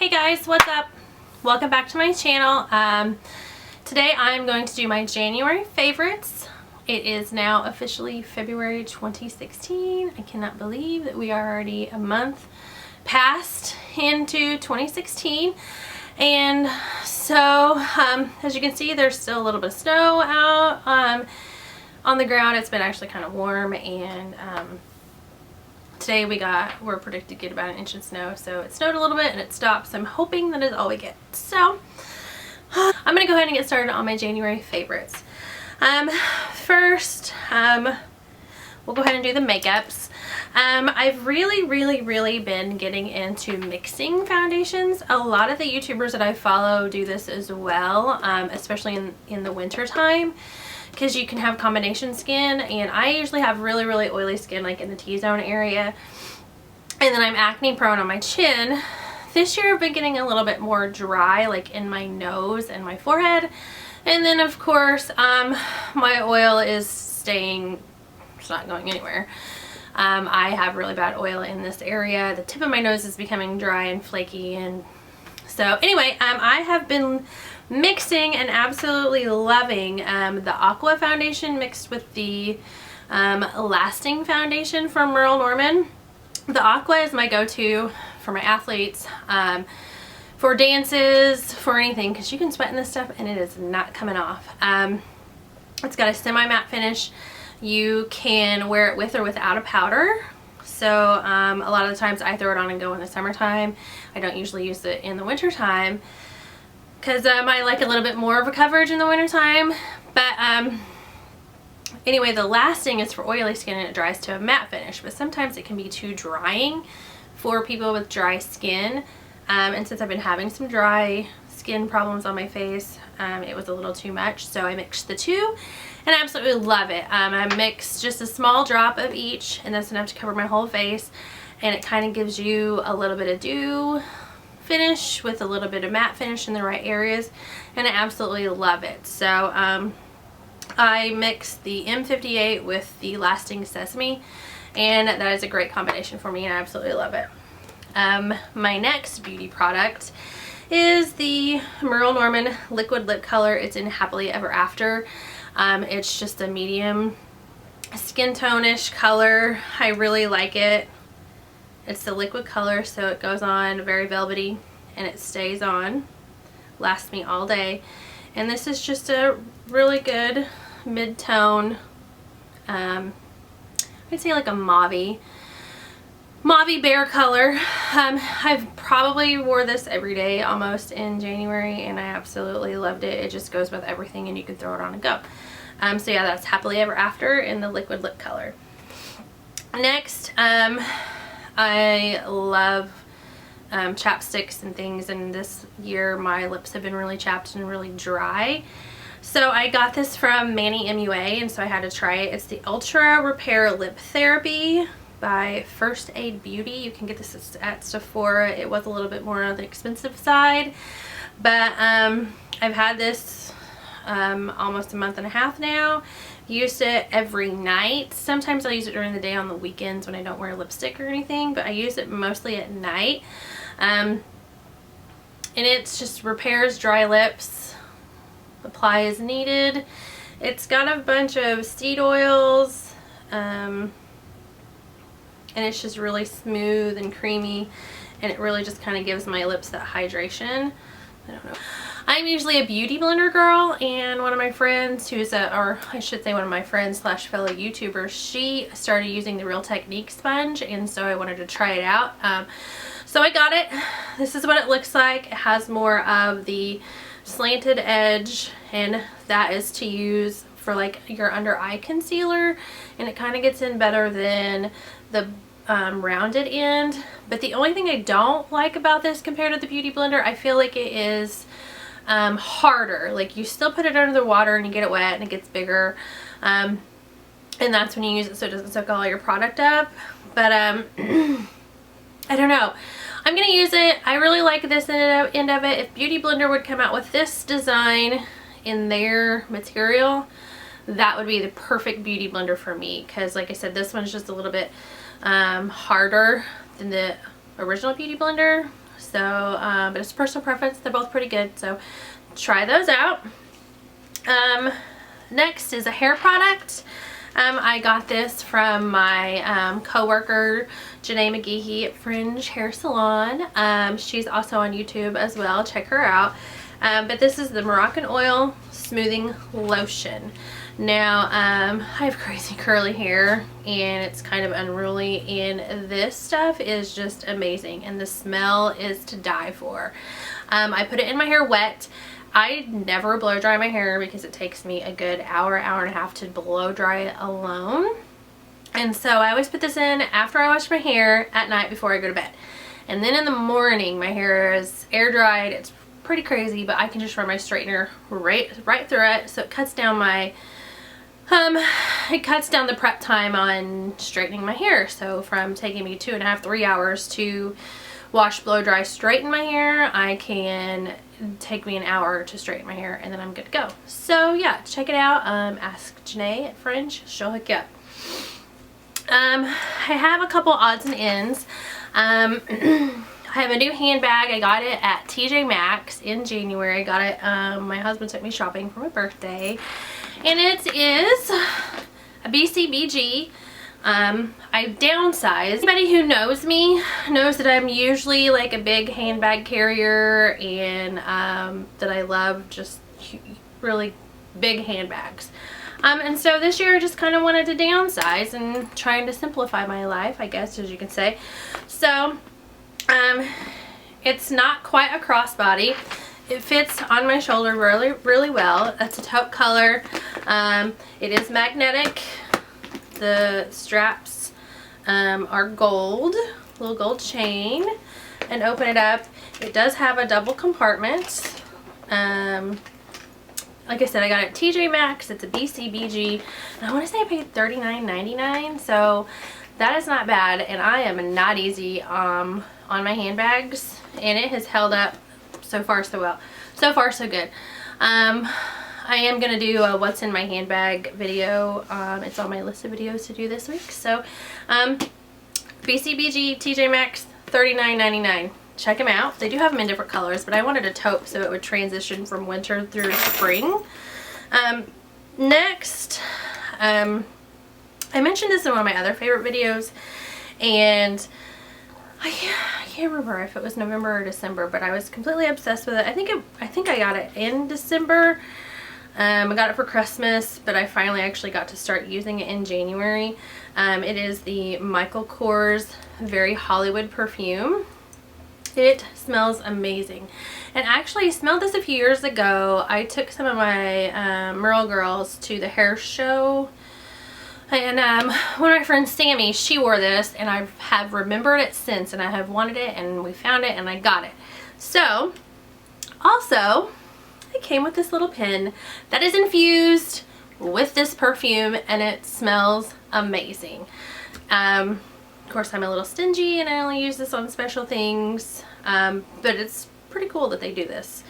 Hey guys, what's up? Welcome back to my channel. Today I'm going to do my January favorites. It is now officially February 2016. I cannot believe that we are already a month past into 2016. And so as you can see, there's still a little bit of snow out on the ground. It's been actually kind of warm, and today we're predicted to get about 1 inch of snow. So it snowed a little bit and it stopped, so I'm hoping that is all we get. So I'm gonna go ahead and get started on my January favorites. First, we'll go ahead and do the makeups. I've really been getting into mixing foundations. A lot of the YouTubers that I follow do this as well, especially in the winter time, because you can have combination skin, and I usually have really oily skin, like in the T-zone area, and then I'm acne prone on my chin. This year I've been getting a little bit more dry, like in my nose and my forehead, and then of course my oil is staying, it's not going anywhere. I have really bad oil in this area. The tip of my nose is becoming dry and flaky, and so anyway, I have been mixing and absolutely loving the Aqua foundation mixed with the Lasting foundation from Merle. The Aqua is my go-to for my athletes, for dances, for anything, because you can sweat in this stuff and it is not coming off. It's got a semi-matte finish. You can wear it with or without a powder. So a lot of the times I throw it on and go in the summertime. I don't usually use it in the wintertime because I like a little bit more of a coverage in the wintertime. But anyway, the Lasting is for oily skin and it dries to a matte finish, but sometimes it can be too drying for people with dry skin. And since I've been having some dry skin problems on my face, it was a little too much, so I mixed the two and I absolutely love it. I mixed just a small drop of each, and that's enough to cover my whole face, and it kind of gives you a little bit of dew finish with a little bit of matte finish in the right areas, and I absolutely love it. So I mixed the M58 with the Lasting Sesame, and that is a great combination for me, and I absolutely love it. My next beauty product is the Merle liquid lip color. It's in Happily Ever After. It's just a medium skin tone-ish color. I really like it. It's the liquid color, so it goes on very velvety and it stays on, lasts me all day. And this is just a really good mid-tone, I'd say like a mauve bear color. I've probably wore this every day almost in January, and I absolutely loved it. It just goes with everything and you can throw it on and go. So yeah, that's Happily Ever After in the liquid lip color. Next, I love chapsticks and things, and this year my lips have been really chapped and really dry. So I got this from Manny MUA, and so I had to try it. It's the Ultra Repair Lip Therapy by First Aid Beauty. You can get this at Sephora. It was a little bit more on the expensive side, but I've had this almost a month and a half now. Used it every night. Sometimes I'll use it during the day on the weekends when I don't wear lipstick or anything, but I use it mostly at night. And it's just repairs dry lips. Apply as needed. It's got a bunch of seed oils, and it's just really smooth and creamy, and it really just kind of gives my lips that hydration. I don't know. I'm usually a beauty blender girl, and one of my friends who's or I should say one of my friends slash fellow YouTubers, she started using the Real Technique sponge, and so I wanted to try it out. So I got it. This is what it looks like. It has more of the slanted edge, and that is to use for like your under eye concealer, and it kind of gets in better than the rounded end. But the only thing I don't like about this compared to the Beauty Blender, I feel like it is harder. Like you still put it under the water and you get it wet and it gets bigger, and that's when you use it so it doesn't soak all your product up. But I don't know. I'm gonna use it. I really like this end of it. If Beauty Blender would come out with this design in their material, that would be the perfect Beauty Blender for me, because like I said, this one's just a little bit harder than the original Beauty Blender. So, but it's personal preference. They're both pretty good, so try those out. Next is a hair product. I got this from my co-worker Janae McGehee at Fringe Hair Salon. She's also on YouTube as well. Check her out. But this is the Moroccan Oil Smoothing Lotion. Now, I have crazy curly hair and it's kind of unruly, and this stuff is just amazing, and the smell is to die for. I put it in my hair wet. I never blow dry my hair because it takes me a good hour, hour and a half to blow dry it alone. And so I always put this in after I wash my hair at night before I go to bed. And then in the morning, my hair is air dried. It's pretty crazy, but I can just run my straightener right through it. So it cuts down my, it cuts down the prep time on straightening my hair. So from taking me 2.5, 3 hours to wash, blow dry, straighten my hair, I can take me an hour to straighten my hair, and then I'm good to go. So yeah, check it out. Ask Janae at Fringe, she'll hook you up. I have a couple odds and ends. I have a new handbag. I got it at TJ Maxx in January. I got it, my husband took me shopping for my birthday, and it is a BCBG. I downsized. Anybody who knows me knows that I'm usually like a big handbag carrier, and that I love just really big handbags. And so this year I just kind of wanted to downsize and trying to simplify my life, I guess, as you can say. So it's not quite a crossbody. It fits on my shoulder really, really well. It's a taupe color. It is magnetic. The straps are gold, little gold chain, and open it up. It does have a double compartment. Like I said, I got it at TJ Maxx. It's a BCBG, and I want to say I paid $39.99, so that is not bad, and I am not easy on my handbags, and it has held up so far so well. So far so good. I am going to do a what's in my handbag video. It's on my list of videos to do this week. So BCBG, TJ Maxx, $39.99. Check them out. They do have them in different colors, but I wanted a taupe so it would transition from winter through spring. Next, I mentioned this in one of my other favorite videos, and I can't remember if it was November or December, but I was completely obsessed with it. I think I got it in December. I got it for Christmas, but I finally actually got to start using it in January. It is the Michael Kors Very Hollywood Perfume. It smells amazing. And actually, I smelled this a few years ago. I took some of my Merle girls to the hair show, and one of my friends, Sammy, she wore this, and I have remembered it since, and I have wanted it, and we found it, and I got it. So, also, it came with this little pen that is infused with this perfume, and it smells amazing. Of course, I'm a little stingy and I only use this on special things, but it's pretty cool that they do this.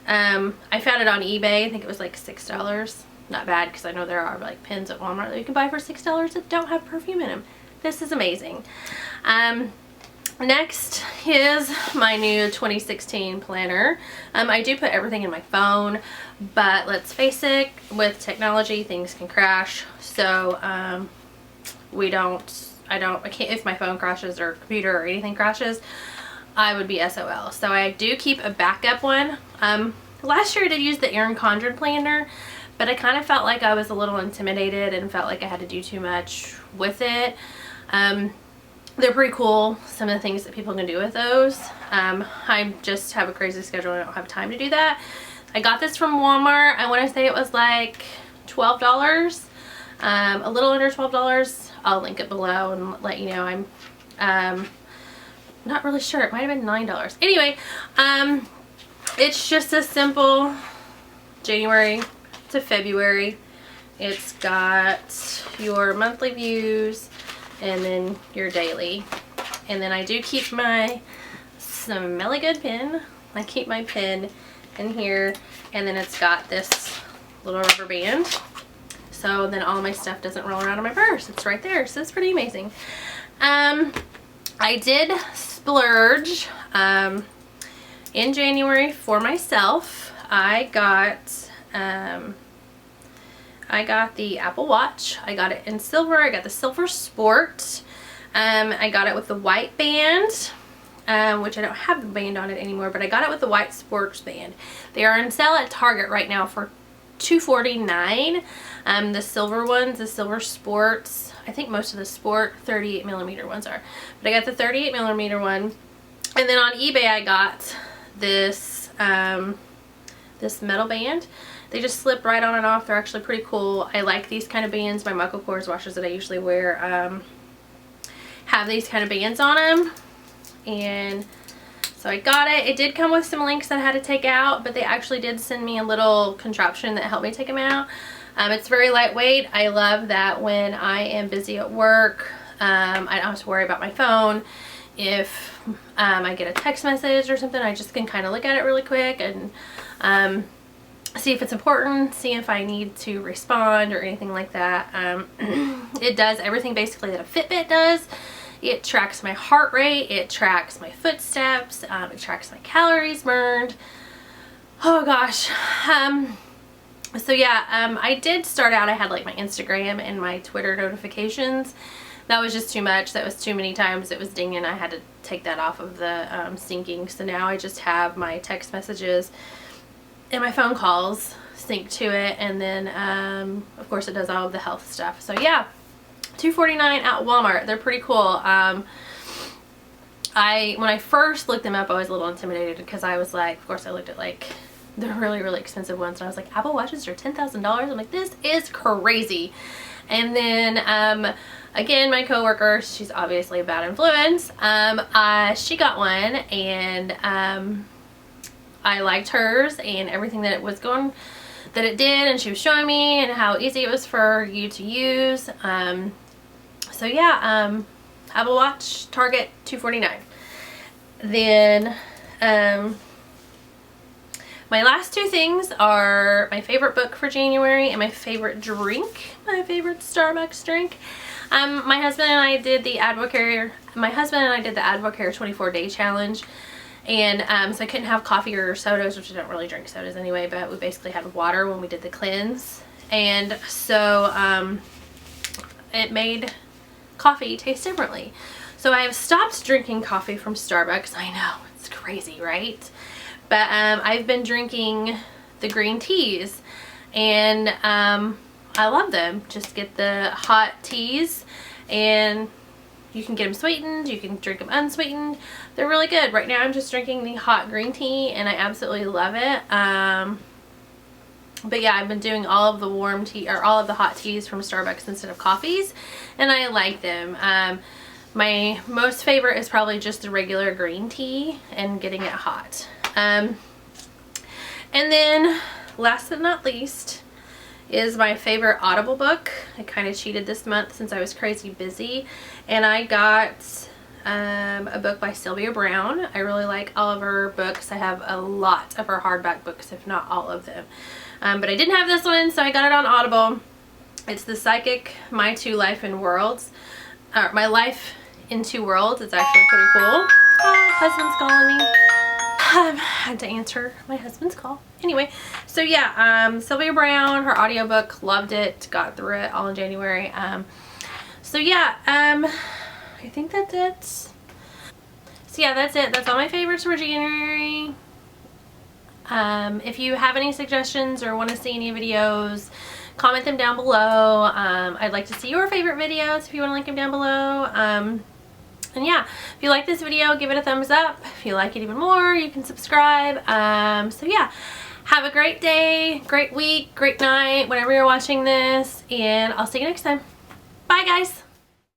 I found it on eBay. I think it was like $6. Not bad, because I know there are like pens at Walmart that you can buy for $6 that don't have perfume in them. This is amazing. Next is my new 2016 planner. I do put everything in my phone, but let's face it, with technology, things can crash. So I can't, if my phone crashes or computer or anything crashes, I would be SOL. So I do keep a backup one. Last year I did use the Erin Condren planner, but I kind of felt like I was a little intimidated and felt like I had to do too much with it. They're pretty cool, some of the things that people can do with those. I just have a crazy schedule and I don't have time to do that. I got this from Walmart. I want to say it was like $12, a little under $12. I'll link it below and let you know. I'm not really sure. It might have been $9. Anyway, it's just a simple January to February. It's got your monthly views and then your daily. And then I do keep my smelly good pen. I keep my pen in here, and then it's got this little rubber band. So then all my stuff doesn't roll around in my purse. It's right there. So it's pretty amazing. I did splurge. in January for myself, I got the Apple Watch. I got it in silver. I got the Silver Sport. I got it with the white band, which I don't have the band on it anymore, but I got it with the white sports band. They are on sale at Target right now for $249. The silver ones, the Silver Sports, I think most of the Sport 38mm ones are, but I got the 38mm one. And then on eBay I got this this metal band. They just slip right on and off. They're actually pretty cool. I like these kind of bands. My Michael Kors watches that I usually wear have these kind of bands on them, and so I got it. It did come with some links that I had to take out, but they actually did send me a little contraption that helped me take them out. It's very lightweight. I love that when I am busy at work, I don't have to worry about my phone. If I get a text message or something, I just can kind of look at it really quick and see if it's important, see if I need to respond or anything like that. It does everything basically that a Fitbit does. It tracks my heart rate, it tracks my footsteps, it tracks my calories burned. Oh gosh. So yeah, I did start out, I had like my Instagram and my Twitter notifications. That was just too much. That was too many times it was dinging. I had to take that off of the syncing. So now I just have my text messages and my phone calls sync to it, and then of course it does all of the health stuff. So yeah, $249 at Walmart. They're pretty cool. When I first looked them up, I was a little intimidated because I was like, of course I looked at like the really expensive ones, and I was like, Apple Watches are $10,000. I'm like, this is crazy. And then again, my coworker, she's obviously a bad influence. She got one, and I liked hers and everything that it did, and she was showing me and how easy it was for you to use. So yeah, Apple Watch, Target, $249. Then my last two things are my favorite book for January and my favorite drink, my favorite Starbucks drink. My husband and I did the Advocare 24-day challenge. And so I couldn't have coffee or sodas, which I don't really drink sodas anyway, but we basically had water when we did the cleanse. And so it made coffee taste differently. So I have stopped drinking coffee from Starbucks. I know, it's crazy, right? But I've been drinking the green teas, and I love them. Just get the hot teas, and you can get them sweetened, you can drink them unsweetened. They're really good. Right now I'm just drinking the hot green tea, and I absolutely love it. But yeah, I've been doing all of the warm tea, or all of the hot teas from Starbucks instead of coffees, and I like them. My most favorite is probably just the regular green tea and getting it hot. And then last but not least is my favorite Audible book. I kind of cheated this month since I was crazy busy, and I got a book by Sylvia Browne. I really like all of her books. I have a lot of her hardback books, if not all of them. But I didn't have this one, so I got it on Audible. It's The Psychic, My Life in Worlds. My Life in Two Worlds. It's actually pretty cool. Husband's calling me. I had to answer my husband's call. Anyway, so yeah, Sylvia Browne, her audiobook, loved it, got through it all in January. So yeah, I think that's it. So yeah, that's it. That's all my favorites for January. If you have any suggestions or want to see any videos, comment them down below. I'd like to see your favorite videos if you want to link them down below. And yeah, if you like this video, give it a thumbs up. If you like it even more, you can subscribe. So yeah, have a great day, great week, great night, whenever you're watching this, and I'll see you next time. Bye guys.